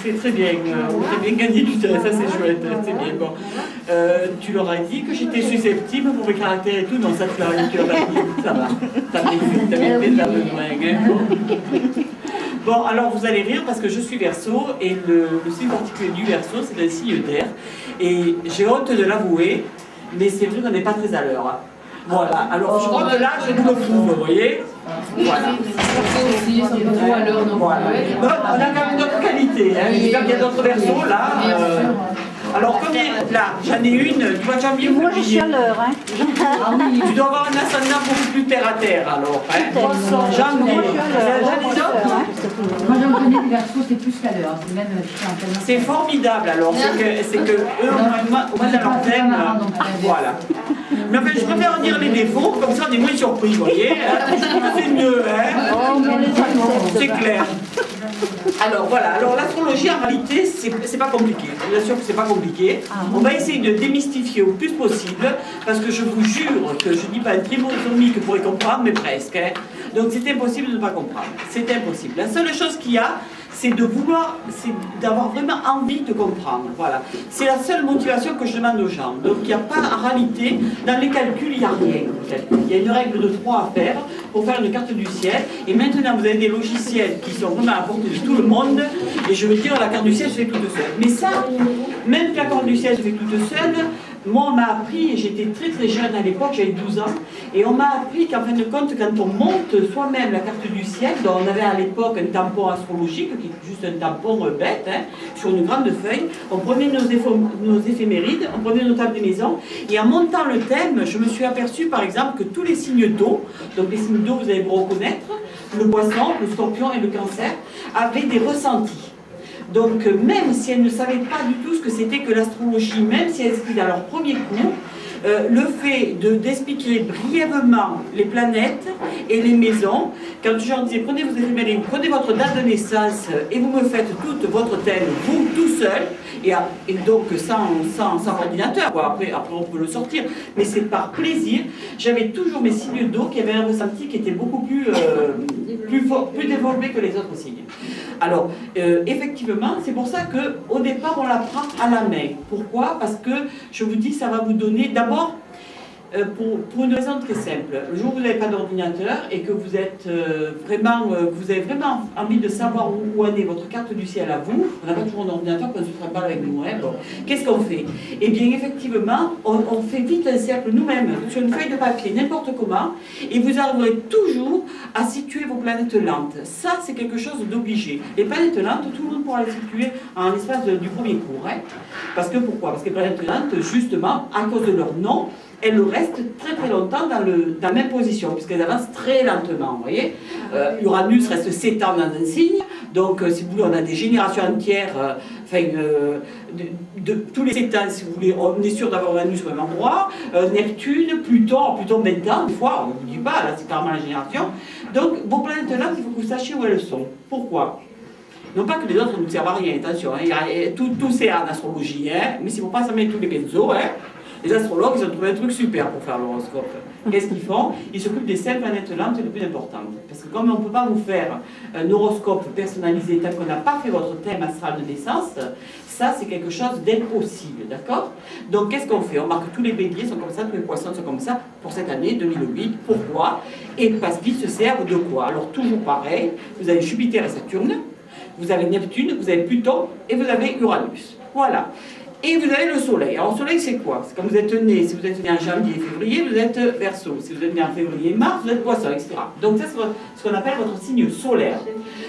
C'est très bien, on a bien gagné du temps, ça c'est chouette, c'est bien. Bon. Tu leur as dit que j'étais susceptible pour mes caractères et tout, non, ça tu l'as dit, ça va, t'as bien fait, t'as besoin. Bon, alors vous allez rire parce que je suis Verseau et le signe particulier du Verseau, c'est un signe d'air. Et j'ai honte de l'avouer, mais c'est vrai qu'on n'est pas très à l'heure. Voilà, alors je crois que là, je vous le prouve, vous voyez. Voilà. Voilà. Donc, on a quand même d'autres qualités, hein. J'espère qu'il y a d'autres Verseaux là. Alors, combien là, j'en ai une du mois de janvier. Moi, je suis à l'heure, hein. Tu dois avoir un ascendant beaucoup plus terre à terre, alors. Hein. Janvier. Moi, j'en connais des Verseaux, c'est plus qu'à l'heure. C'est formidable, alors. C'est que eux, au moins dans leur thème. Voilà. Mais enfin, je préfère en dire les défauts, comme ça on est moins surpris, vous voyez. C'est mieux, hein. C'est clair. Alors voilà, alors l'astrologie en réalité c'est pas compliqué, bien sûr que c'est pas compliqué. On va essayer de démystifier au plus possible, parce que je vous jure que je dis pas un tribosomique pour y comprendre, mais presque. Hein. Donc c'est impossible de ne pas comprendre, c'est impossible. La seule chose qu'il y a, c'est de vouloir, c'est d'avoir vraiment envie de comprendre. Voilà. C'est la seule motivation que je demande aux gens. Donc il n'y a pas, en réalité, dans les calculs, il n'y a rien. Il y a une règle de 3 à faire pour faire une carte du ciel. Et maintenant, vous avez des logiciels qui sont vraiment à la portée de tout le monde. Et je veux dire, la carte du ciel se fait toute seule. Mais ça, même que la carte du ciel se fait toute seule, moi, on m'a appris, et j'étais très très jeune à l'époque, j'avais 12 ans, et on m'a appris qu'en fin de compte, quand on monte soi-même la carte du ciel, donc on avait à l'époque un tampon astrologique, qui est juste un tampon bête, hein, sur une grande feuille, on prenait nos éphémérides, on prenait nos tables de maison, et en montant le thème, je me suis aperçue par exemple que tous les signes d'eau, donc les signes d'eau, vous allez vous reconnaître, le poisson, le scorpion et le cancer, avaient des ressentis. Donc, même si elles ne savaient pas du tout ce que c'était que l'astrologie, même si elles étaient dans leur premier cours, le fait d'expliquer brièvement les planètes et les maisons, quand je leur disais prenez vos éphémérides, prenez votre date de naissance et vous me faites toute votre thème, vous tout seul, et donc sans ordinateur, quoi. Après on peut le sortir, mais c'est par plaisir. J'avais toujours mes signes d'eau qui avaient un ressenti qui était beaucoup plus développé que les autres signes. Alors, effectivement, c'est pour ça qu'au départ, on l'apprend à la main. Pourquoi? Parce que, je vous dis, ça va vous donner, d'abord, pour une raison très simple. Le jour où vous n'avez pas d'ordinateur et que vous êtes vous avez vraiment envie de savoir où en est votre carte du ciel à vous, on n'a pas toujours un ordinateur qu'on ne se fera pas avec nous. Hein, bon. Qu'est-ce qu'on fait? Eh bien, effectivement, on fait vite un cercle nous-mêmes, sur une feuille de papier, n'importe comment, et vous arriverez toujours à situer vos planètes lentes. Ça, c'est quelque chose d'obligé. Les planètes lentes, tout le monde pourra les situer en l'espace du premier cours. Hein. Parce que pourquoi? Parce que les planètes lentes, justement, à cause de leur nom, elles restent très très longtemps dans la même position, puisqu'elles avancent très lentement, vous voyez. Uranus reste 7 ans dans un signe, donc si vous voulez, on a des générations entières, de tous les 7 ans, si vous voulez, on est sûr d'avoir Uranus au même endroit, Neptune, Pluton 20 ans, des fois, on ne vous dit pas, là c'est carrément la génération. Donc, vos planètes là, il faut que vous sachiez où elles sont. Pourquoi? Non pas que les autres ne servent à rien, attention, hein, tout c'est en astrologie, hein, mais c'est pour pas s'amener tous les pinceaux, hein. Les astrologues, ils ont trouvé un truc super pour faire l'horoscope. Qu'est-ce qu'ils font? Ils s'occupent des 5 planètes lentes les plus importantes. Parce que comme on ne peut pas vous faire un horoscope personnalisé tant qu'on n'a pas fait votre thème astral de naissance, ça c'est quelque chose d'impossible, d'accord? Donc qu'est-ce qu'on fait? On marque tous les béliers sont comme ça, tous les poissons sont comme ça, pour cette année 2008. Pourquoi? Et parce qu'ils se servent de quoi? Alors toujours pareil, vous avez Jupiter et Saturne, vous avez Neptune, vous avez Pluton et vous avez Uranus. Voilà. Et vous avez le soleil. Alors le soleil c'est quoi? C'est quand vous êtes né, si vous êtes né en janvier et février, vous êtes Verseau. Si vous êtes né en février et mars, vous êtes Poisson, etc. Donc ça c'est ce qu'on appelle votre signe solaire.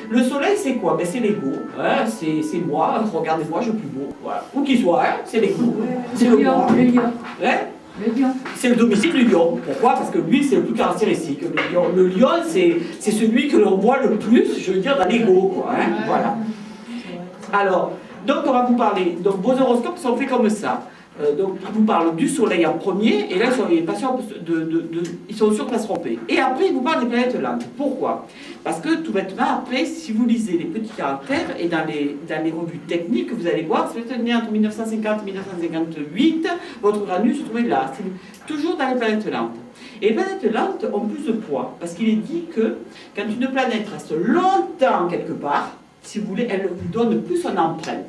Le soleil c'est quoi? Ben, c'est l'ego, hein? C'est moi, regardez-moi, je suis plus beau. Voilà. Où qu'il soit, hein? C'est l'ego. C'est le moi. Le lion. Hein? Le lion. C'est le domicile du lion. Pourquoi? Parce que lui c'est le plus caractéristique. Le lion c'est celui que l'on voit le plus, je veux dire, dans l'ego, quoi. Hein? Voilà. Alors, donc on va vous parler, donc vos horoscopes sont faits comme ça. Donc ils vous parlent du soleil en premier, et là ils sont sûrs de ne pas se tromper. Et après ils vous parlent des planètes lentes. Pourquoi? Parce que tout bêtement, après, si vous lisez les petits caractères, et dans les revues techniques, vous allez voir, si vous êtes né entre 1950 et 1958, votre Uranus se trouvait là. C'est toujours dans les planètes lentes. Et les planètes lentes ont plus de poids, parce qu'il est dit que quand une planète reste longtemps quelque part, si vous voulez, elle vous donne plus son empreinte.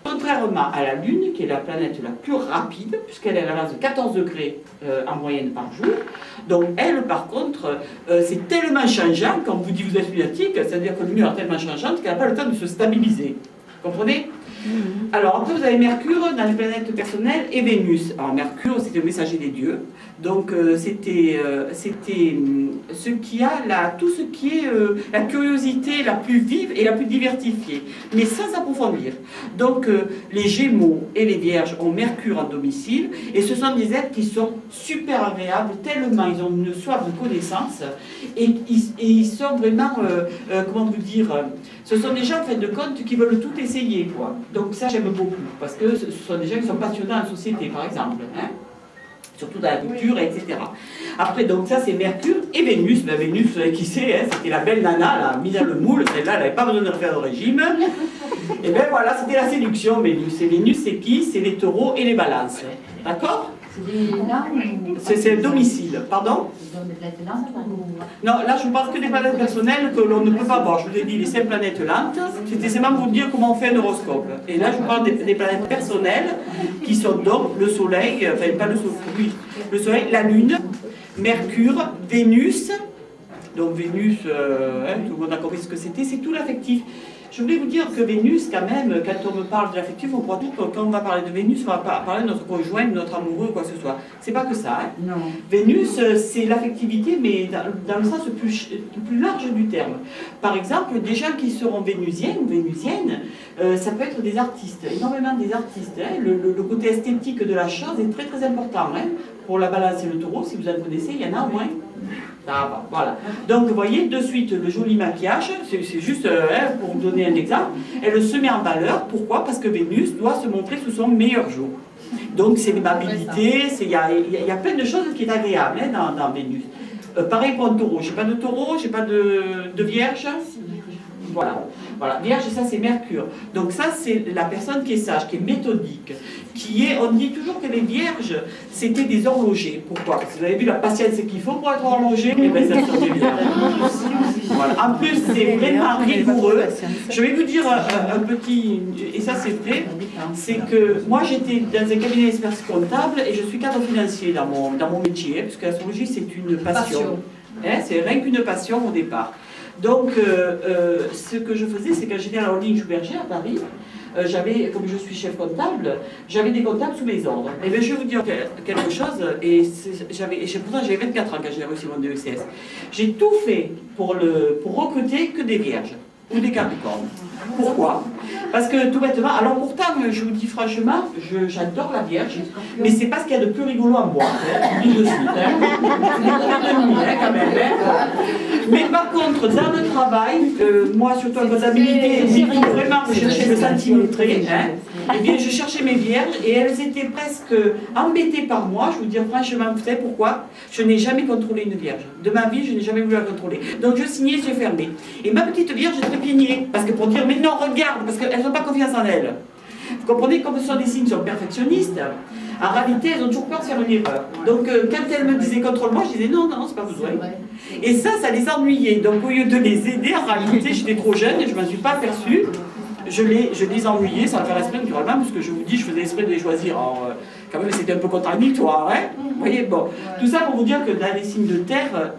Contrairement à la Lune, qui est la planète la plus rapide, puisqu'elle est à la base de 14 degrés en moyenne par jour. Donc elle, par contre, c'est tellement changeant, quand vous dites vous êtes lunatique, c'est-à-dire que la Lune est tellement changeante qu'elle n'a pas le temps de se stabiliser. Vous comprenez? Alors après vous avez Mercure dans les planètes personnelles et Vénus. Alors Mercure c'était le messager des dieux, donc c'était ce qui a tout ce qui est la curiosité la plus vive et la plus diversifiée, mais sans approfondir. Donc les Gémeaux et les Vierges ont Mercure en domicile et ce sont des êtres qui sont super agréables, tellement ils ont une soif de connaissance et ils sont vraiment, comment vous dire, ce sont des gens en fin de compte qui veulent tout essayer, quoi. Donc ça j'aime beaucoup, parce que ce sont des gens qui sont passionnés en société, par exemple, hein, surtout dans la culture, etc. Après, donc ça c'est Mercure et Vénus. Ben, Vénus, vous savez qui c'est, hein, c'était la belle nana, là, mise dans le moule, celle-là, elle n'avait pas besoin de faire de régime. Et bien voilà, c'était la séduction, Vénus. Et Vénus, c'est qui? C'est les taureaux et les balances. D'accord? C'est le domicile, pardon? Non, là je vous parle que des planètes personnelles que l'on ne peut pas voir. Je vous ai dit les 5 planètes lentes, c'était seulement pour vous dire comment on fait un horoscope. Et là je vous parle des planètes personnelles qui sont donc le Soleil, enfin pas le Soleil, oui, le Soleil, la Lune, Mercure, Vénus. Donc Vénus, tout le monde a compris ce que c'était, c'est tout l'affectif. Je voulais vous dire que Vénus, quand même, quand on me parle de l'affectif, on croit tout que quand on va parler de Vénus, on va parler de notre conjoint, de notre amoureux, quoi que ce soit. C'est pas que ça. Hein. Non. Vénus, c'est l'affectivité, mais dans le sens le plus large du terme. Par exemple, des gens qui seront vénusiens ou vénusiennes, ça peut être des artistes, énormément des artistes. Hein. Le côté esthétique de la chose est très très important. Hein. Pour la balance et le taureau, si vous en connaissez, il y en a au moins. Ah, voilà. Donc vous voyez de suite le joli maquillage, c'est juste pour vous donner un exemple, elle se met en valeur. Pourquoi? Parce que Vénus doit se montrer sous son meilleur jour. Donc c'est l'aimabilité, il y a plein de choses qui est agréable hein, dans Vénus. Pareil pour un taureau, j'ai pas de taureau, j'ai pas de vierge. Voilà. Voilà, Vierge, ça c'est Mercure. Donc ça c'est la personne qui est sage, qui est méthodique, qui est, on dit toujours que les Vierges, c'était des horlogers. Pourquoi? Parce que vous avez vu la patience qu'il faut pour être horloger, et bien ça sont des Vierges. Voilà. En plus, c'est vraiment rigoureux. Je vais vous dire un petit, et ça c'est vrai, c'est que moi j'étais dans un cabinet d'expertise comptable et je suis cadre financier dans mon métier, hein, parce que l'astrologie c'est une passion. Hein, c'est rien qu'une passion au départ. Donc, ce que je faisais, c'est quand j'étais à la holding Jouberger à Paris, comme je suis chef comptable, j'avais des comptables sous mes ordres. Et bien, je vais vous dire quelque chose, pourtant j'avais 24 ans quand j'ai reçu mon DECS. J'ai tout fait pour recruter que des vierges ou des capricornes. Pourquoi? Parce que tout bêtement, alors pourtant, je vous dis franchement, j'adore la Vierge, mais c'est pas ce qu'il y a de plus rigolo à moi, hein, je vous dis de suite. Quand même, hein. Mais par contre, dans le travail, moi surtout en comptabilité, j'ai vraiment cherché le centimétré, hein, et bien je cherchais mes vierges et elles étaient presque embêtées par moi. Je vous dis franchement, vous savez pourquoi? Je n'ai jamais contrôlé une vierge. De ma vie, je n'ai jamais voulu la contrôler. Donc je signais, je fermais. Et ma petite vierge, je trépignais, parce que pour dire, mais non, regarde, parce qu'elles n'ont pas confiance en elles. Vous comprenez, comme ce sont des signes qui sont perfectionnistes, en réalité, elles ont toujours peur de faire une erreur. Donc, quand elles me disaient contrôle-moi, je disais non, c'est pas besoin. Et ça les ennuyait. Donc, au lieu de les aider, en réalité, j'étais trop jeune et je ne m'en suis pas aperçue. Je les ennuyais sans faire exprès, naturellement, parce que je vous dis, je faisais exprès de les choisir. Alors, quand même, c'était un peu contradictoire. Hein, vous voyez, bon. Tout ça pour vous dire que dans les signes de terre,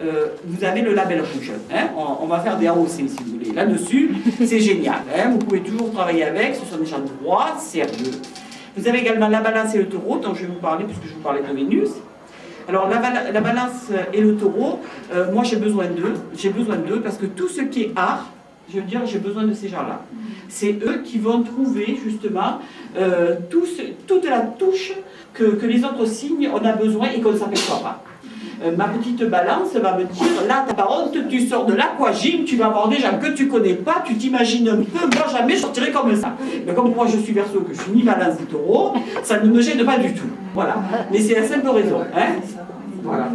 vous avez le label rouge. Hein, on va faire des AOC, si vous voulez. Là-dessus, c'est génial. Hein, vous pouvez toujours travailler avec. Ce sont des gens droits, sérieux. Vous avez également la balance et le taureau, dont je vais vous parler, puisque je vous parlais de Vénus. Alors, la balance et le taureau, moi j'ai besoin d'eux. J'ai besoin d'eux parce que tout ce qui est art, je veux dire, j'ai besoin de ces gens-là. C'est eux qui vont trouver, justement, toute la touche que les autres signes, on a besoin et qu'on ne s'aperçoit pas. Ma petite balance va me dire, là, t'as pas honte, tu sors de l'aquagym, tu vas voir des gens que tu connais pas, tu t'imagines un peu, moi jamais je sortirais comme ça. Mais comme moi je suis Verseau, que je suis ni balance ni taureau, ça ne me gêne pas du tout. Voilà. Mais c'est la simple raison. Hein, voilà.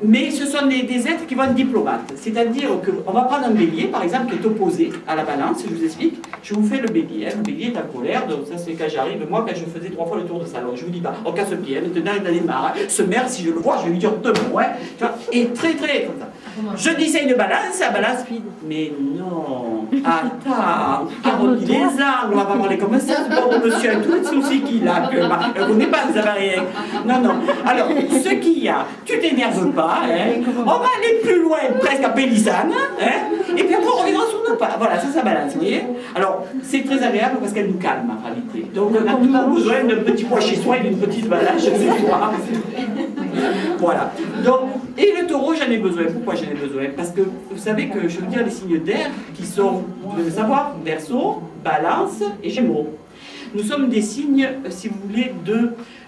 Mais ce sont des êtres qui vont être diplomates. C'est-à-dire qu'on va prendre un bélier, par exemple, qui est opposé à la balance, je vous explique. Je vous fais le bélier. Hein. Le bélier est en colère, donc ça c'est quand j'arrive. Moi, quand je faisais 3 fois le tour de salon, je vous dis pas, on casse le pied, hein, maintenant il en a marre. Hein. Ce maire, si je le vois, je vais lui dire 2 mots. Hein. Tu vois, et très comme ça. Je disais une balance, la balance vide. Mais non, attends, arrondis les angles, on va pas parler comme ça, ce pauvre monsieur a tous les soucis qu'il a actuellement. Vous n'est pas, vous avez rien. Non. Alors, ce qu'il y a, tu t'énerves pas, hein. On va aller plus loin, presque à Pélissane, hein. Et puis après on reviendra sur nos pas. Voilà, ça balance, vous voyez. Alors, c'est très agréable parce qu'elle nous calme en réalité. Donc, on a toujours besoin d'un petit poids chez soi et d'une petite balance chez soi. Voilà. Donc, et le taureau, j'en ai besoin. Pourquoi j'en ai besoin? Parce que vous savez que je veux dire les signes d'air qui sont, vous devez savoir, Verseau, Balance et Gémeaux. Nous sommes des signes, si vous voulez,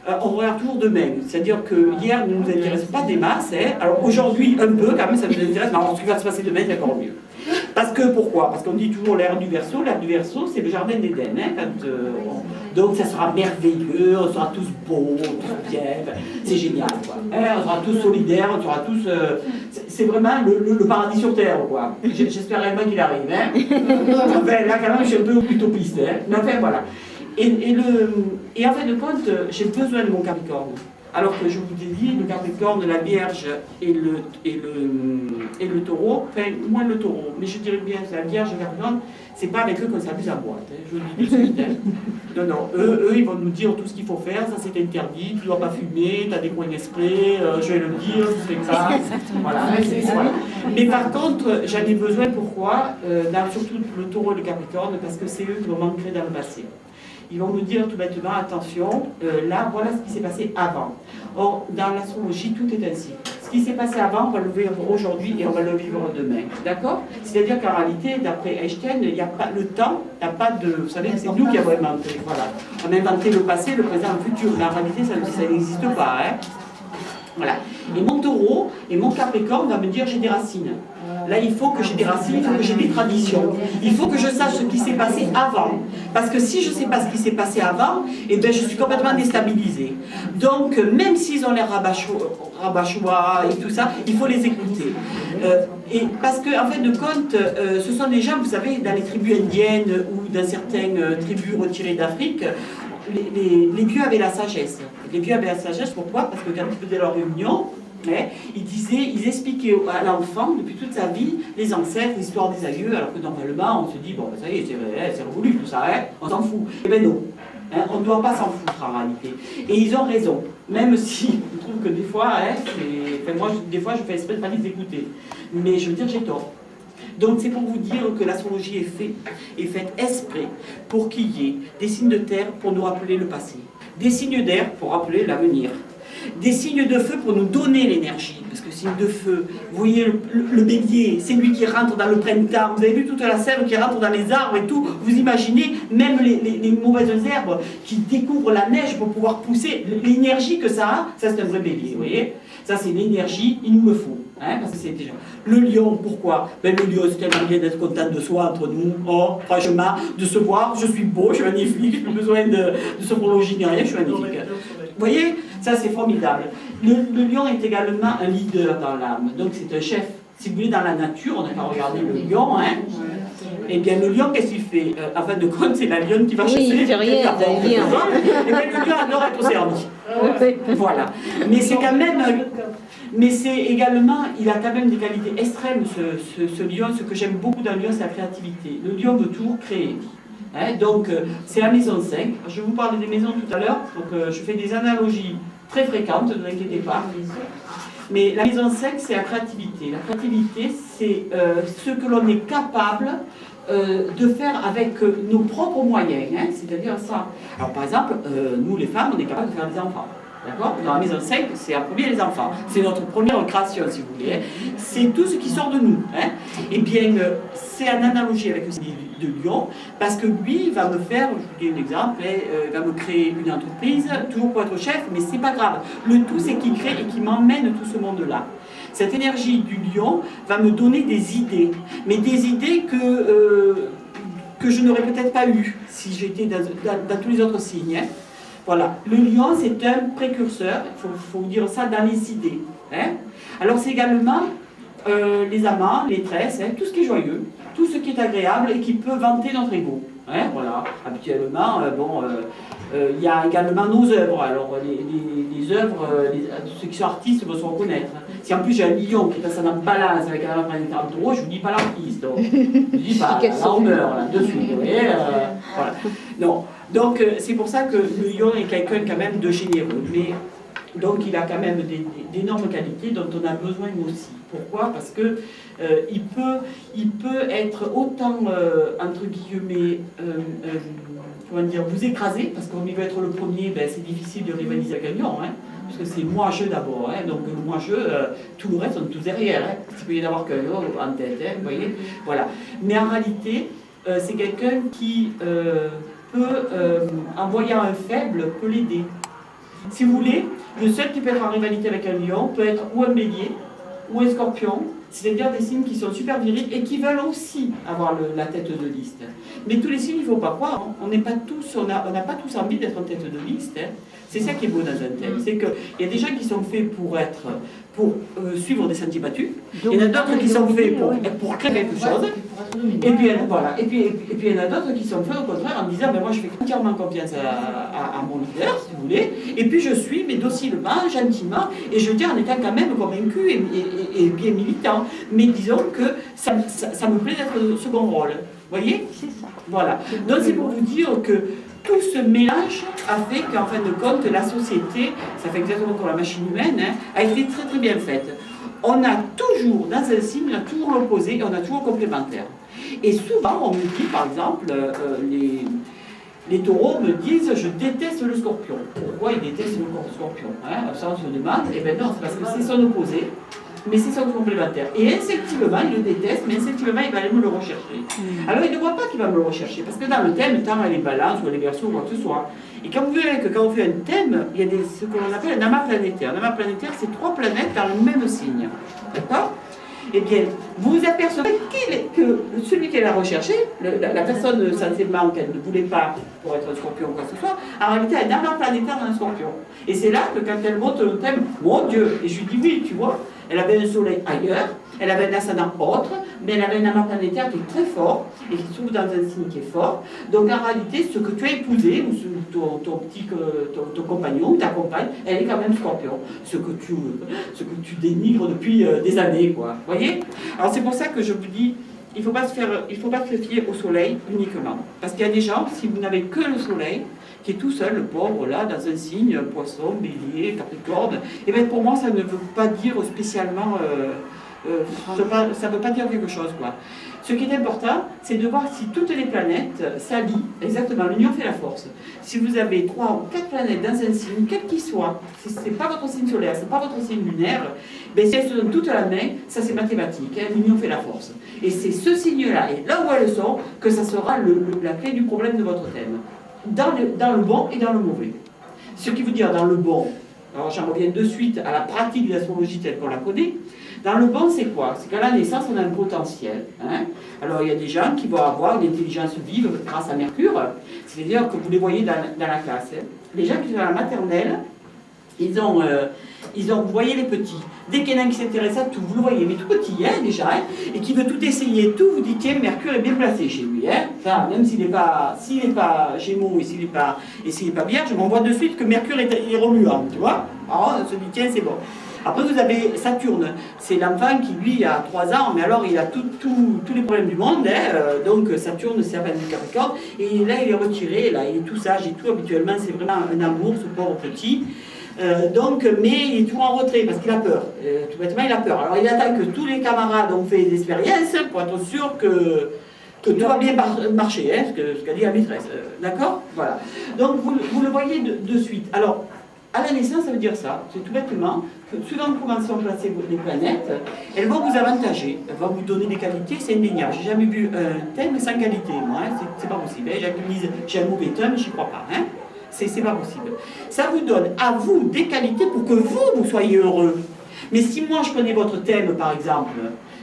on regarde toujours demain. C'est-à-dire que hier ne nous intéresse pas des masses. Hein. Alors aujourd'hui, un peu quand même, ça nous intéresse, mais alors ce qui va se passer demain, c'est encore mieux. Parce que, pourquoi? Parce qu'on dit toujours l'ère du Verseau. L'ère du Verseau, c'est le jardin d'Éden. Hein, donc ça sera merveilleux, on sera tous beaux, tous bien. C'est génial, quoi. Hein, on sera tous solidaires, on sera tous... c'est vraiment le paradis sur Terre, quoi. J'espère réellement qu'il arrive. Hein. Enfin, là, quand même, je suis un peu utopiste. Hein. Mais enfin, voilà. Et en fin de compte, j'ai besoin de mon Capricorne. Alors que je vous ai dit, le Capricorne, la Vierge et le Taureau, enfin, moins le Taureau, mais je dirais bien, la Vierge et le Capricorne, c'est pas avec eux qu'on s'amuse à boîte, hein, je vous le dis tout de suite. Hein. Non, eux, ils vont nous dire tout ce qu'il faut faire, ça c'est interdit, tu dois pas fumer, tu as des coins exprès, je vais le dire, tu fais ça. Voilà, voilà. Mais par contre, j'en ai besoin, pourquoi surtout le Taureau et le Capricorne, parce que c'est eux qui vont m'ancrer dans le passé. Ils vont nous dire tout bêtement, attention, là, voilà ce qui s'est passé avant. Or, dans l'astrologie, tout est ainsi. Ce qui s'est passé avant, on va le vivre aujourd'hui et on va le vivre demain. D'accord? C'est-à-dire qu'en réalité, d'après Einstein, il n'y a pas le temps, il n'y a pas de... Vous savez, c'est nous qui avons inventé. Voilà. On a inventé le passé, le présent, le futur. Mais en réalité, ça n'existe pas. Hein? Voilà. Et mon Taureau et mon Capricorne va me dire, j'ai des racines. Là, il faut que j'ai des racines, il faut que j'ai des traditions. Il faut que je sache ce qui s'est passé avant. Parce que si je ne sais pas ce qui s'est passé avant, eh bien, je suis complètement déstabilisée. Donc, même s'ils ont l'air rabat-choix et tout ça, il faut les écouter. Et parce qu'en fin de compte, ce sont des gens, vous savez, dans les tribus indiennes ou dans certaines tribus retirées d'Afrique, les vieux avaient la sagesse. Les vieux avaient la sagesse, pourquoi? Parce que quand ils faisaient leur réunion, ils expliquaient à l'enfant, depuis toute sa vie, les ancêtres, l'histoire des aïeux, alors que normalement, on se dit, bon, ça y est, c'est révolu tout ça, hein, on s'en fout. Eh bien non, hein, on ne doit pas s'en foutre en réalité. Et ils ont raison, même si je trouve que des fois, hein, moi, des fois, je fais esprit de pas les écouter. Mais je veux dire, j'ai tort. Donc c'est pour vous dire que l'astrologie est faite exprès pour qu'il y ait des signes de terre pour nous rappeler le passé, des signes d'air pour rappeler l'avenir, des signes de feu pour nous donner l'énergie, parce que signe de feu, vous voyez le bélier, c'est lui qui rentre dans le printemps, vous avez vu toute la sève qui rentre dans les arbres et tout, vous imaginez même les mauvaises herbes qui découvrent la neige pour pouvoir pousser, l'énergie que ça a, ça c'est un vrai bélier, vous voyez, ça c'est l'énergie, il nous le faut. Hein, parce que c'est déjà... Le lion, pourquoi? Ben, le lion, c'est tellement bien d'être content de soi entre nous. Oh, franchement, de se voir, je suis beau, je suis magnifique, je n'ai pas besoin de sophrologie ni rien, je suis magnifique. Vous voyez, ça c'est formidable. Le lion est également un leader dans l'âme, donc c'est un chef. Si vous voulez, dans la nature, on n'a qu'à regarder le lion, hein. Eh bien, le lion, qu'est-ce qu'il fait? En fin de compte, c'est la lionne qui va chasser. Oui, il fait rien, Et bien, le lion adore être servi. Voilà. Mais c'est quand même... Mais c'est également, il a quand même des qualités extrêmes, ce lion. Ce que j'aime beaucoup dans le lion, c'est la créativité. Le lion veut toujours créer. Hein, donc, c'est la maison 5. Je vais vous parler des maisons tout à l'heure, donc je fais des analogies très fréquentes, ne vous inquiétez pas. Mais la maison 5, c'est la créativité. La créativité, c'est ce que l'on est capable de faire avec nos propres moyens. Hein, c'est-à-dire ça. Alors, par exemple, nous, les femmes, on est capable de faire des enfants. D'accord? Dans la maison 5, c'est en premier les enfants. C'est notre première création, si vous voulez. C'est tout ce qui sort de nous. Hein? Eh bien, c'est en analogie avec le signe de Lion, parce que lui, il va me faire, je vous dis un exemple, il va me créer une entreprise, toujours pour être chef, mais c'est pas grave. Le tout, c'est qu'il crée et qu'il m'emmène tout ce monde-là. Cette énergie du Lion va me donner des idées, mais des idées que je n'aurais peut-être pas eues si j'étais dans tous les autres signes. Hein? Voilà, le lion c'est un précurseur, il faut vous dire ça dans les idées. Hein? Alors c'est également les amants, les tresses, hein, tout ce qui est joyeux, tout ce qui est agréable et qui peut vanter notre ego. Hein, voilà. Habituellement, il y a également nos œuvres. Alors les œuvres, ceux qui sont artistes vont se reconnaître. Si en plus j'ai un lion qui passe en balance avec un planétaire en taureau, je ne vous dis pas l'artiste. Je ne dis pas, là on meurt, là, dessus. Vous voyez, voilà. Non. Donc c'est pour ça que le lion est quelqu'un quand même de généreux. Mais donc il a quand même d'énormes qualités dont on a besoin aussi. Pourquoi? Parce que il peut être autant, entre guillemets, comment dire, vous écraser, parce qu'on veut être le premier, ben, c'est difficile de rivaliser avec un lion, hein, parce que c'est moi-je d'abord, hein, donc moi-je, tout le reste, on est tous derrière, hein, il peut y en avoir qu'un lion en tête, hein, vous voyez, voilà. Mais en réalité, c'est quelqu'un qui peut, en voyant un faible, peut l'aider. Si vous voulez, le seul qui peut être en rivalité avec un lion peut être ou un bélier, ou un scorpion, c'est-à-dire des signes qui sont super virils et qui veulent aussi avoir la tête de liste. Mais tous les signes, il ne faut pas croire, on n'a pas tous envie d'être en tête de liste. Hein. C'est ça qui est beau dans un thème, c'est qu'il y a des gens qui sont faits pour suivre des sentiers battus, il y en a d'autres qui sont faits pour créer quelque chose, et puis voilà, et puis il y en a d'autres qui sont faits au contraire en disant, ben moi je fais entièrement confiance à mon leader, si vous voulez, et puis je suis, mais docilement, gentiment, et je dis en étant quand même convaincu et bien militant, mais disons que ça me plaît d'être le second rôle, vous voyez? C'est ça. Voilà, donc c'est pour vous dire que tout ce mélange a fait qu'en fin de compte, la société, ça fait exactement comme la machine humaine, hein, a été très très bien faite. On a toujours, dans un signe, on a toujours l'opposé et on a toujours le complémentaire. Et souvent, on me dit, par exemple, les taureaux me disent, je déteste le scorpion. Pourquoi ils détestent le scorpion, hein? Ça, on se demande. Eh bien non, c'est parce que c'est son opposé. Mais c'est son complémentaire. Et instinctivement, il le déteste, mais instinctivement, il va aller me le rechercher. Alors, il ne voit pas qu'il va me le rechercher, parce que dans le thème, tant elle est balance ou elle est verso ou quoi que ce soit. Et quand vous verrez que quand on fait un thème, il y a ce que l'on appelle un amas planétaire. Un amas planétaire, c'est 3 planètes dans le même signe. D'accord? Eh bien, vous vous apercevez que celui qu'elle a recherché, la personne sensiblement qu'elle ne voulait pas pour être un scorpion ou quoi que ce soit, en réalité, elle a un amas planétaire dans un scorpion. Et c'est là que quand elle monte le thème, mon Dieu, et je lui dis oui, tu vois, elle avait un soleil ailleurs, elle avait un ascendant autre, mais elle avait un amas planétaire qui est très fort et qui se trouve dans un signe qui est fort. Donc en réalité, ce que tu as épousé, ou ton compagnon, ou ta compagne, elle est quand même scorpion. Ce que tu dénigres depuis des années, quoi. Vous voyez? Alors c'est pour ça que je vous dis, il ne faut pas se fier au soleil uniquement. Parce qu'il y a des gens, si vous n'avez que le soleil, qui est tout seul, le pauvre, là, dans un signe, poisson, bélier, capricorne, et bien pour moi, ça ne veut pas dire spécialement, ça ne veut pas dire quelque chose, quoi. Ce qui est important, c'est de voir si toutes les planètes s'allient, exactement, l'union fait la force. Si vous avez 3 ou 4 planètes dans un signe, quel qu'il soit, si ce n'est pas votre signe solaire, ce n'est pas votre signe lunaire, ben si elles se donnent toute la main, ça c'est mathématique, hein, l'union fait la force. Et c'est ce signe-là, et là où elles sont, que ça sera la clé du problème de votre thème. Dans le bon et dans le mauvais. Ce qui veut dire dans le bon, alors j'en reviens de suite à la pratique de l'astrologie telle qu'on la connaît. Dans le bon, c'est quoi? C'est qu'à la naissance, on a un potentiel. Hein? Alors il y a des gens qui vont avoir une intelligence vive grâce à Mercure, c'est-à-dire que vous les voyez dans la classe. Hein? Les gens qui sont à la maternelle, vous voyez les petits. Dès qu'il y en a un qui s'intéresse à tout, vous le voyez, mais tout petit, hein, déjà, hein, et qui veut tout essayer, tout, vous dites, tiens, Mercure est bien placé chez lui. Hein, enfin, même s'il n'est pas Gémeaux et s'il n'est pas Vierge, on voit de suite que Mercure est remuant, tu vois. Alors, on se dit, tiens, c'est bon. Après, vous avez Saturne, c'est l'enfant qui, lui, a 3 ans, mais alors il a tous les problèmes du monde, hein, donc Saturne, c'est un du Capricorne, et là, il est retiré, là, il est tout sage et tout, habituellement, c'est vraiment un amour, ce pauvre petit. Mais il est toujours en retrait parce qu'il a peur. Tout bêtement, il a peur. Alors il attend que tous les camarades ont fait des expériences pour être sûr que tout va bien marcher, hein, ce qu'a dit la maîtresse. D'accord? Voilà. Donc vous le voyez de suite. Alors, à la naissance, ça veut dire ça. C'est tout bêtement que suivant comment sont placées les planètes, elles vont vous avantager, elles vont vous donner des qualités, c'est indéniable. J'ai jamais vu un thème sans qualité, moi. Hein, c'est pas possible. Hein. J'ai un mauvais thème, j'y crois pas. Hein. C'est pas possible. Ça vous donne à vous des qualités pour que vous soyez heureux. Mais si moi je connais votre thème par exemple,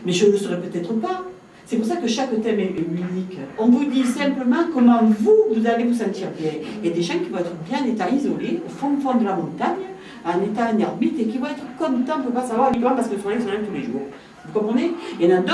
mais je ne le serais peut-être pas. C'est pour ça que chaque thème est unique. On vous dit simplement comment vous allez vous sentir bien. Il y a des gens qui vont être bien état isolés, au fond de la montagne, un état, un ermite, et qui vont être contents, on ne peut pas savoir évidemment parce que le soleil se lève tous les jours. Vous comprenez? Il y en a d'autres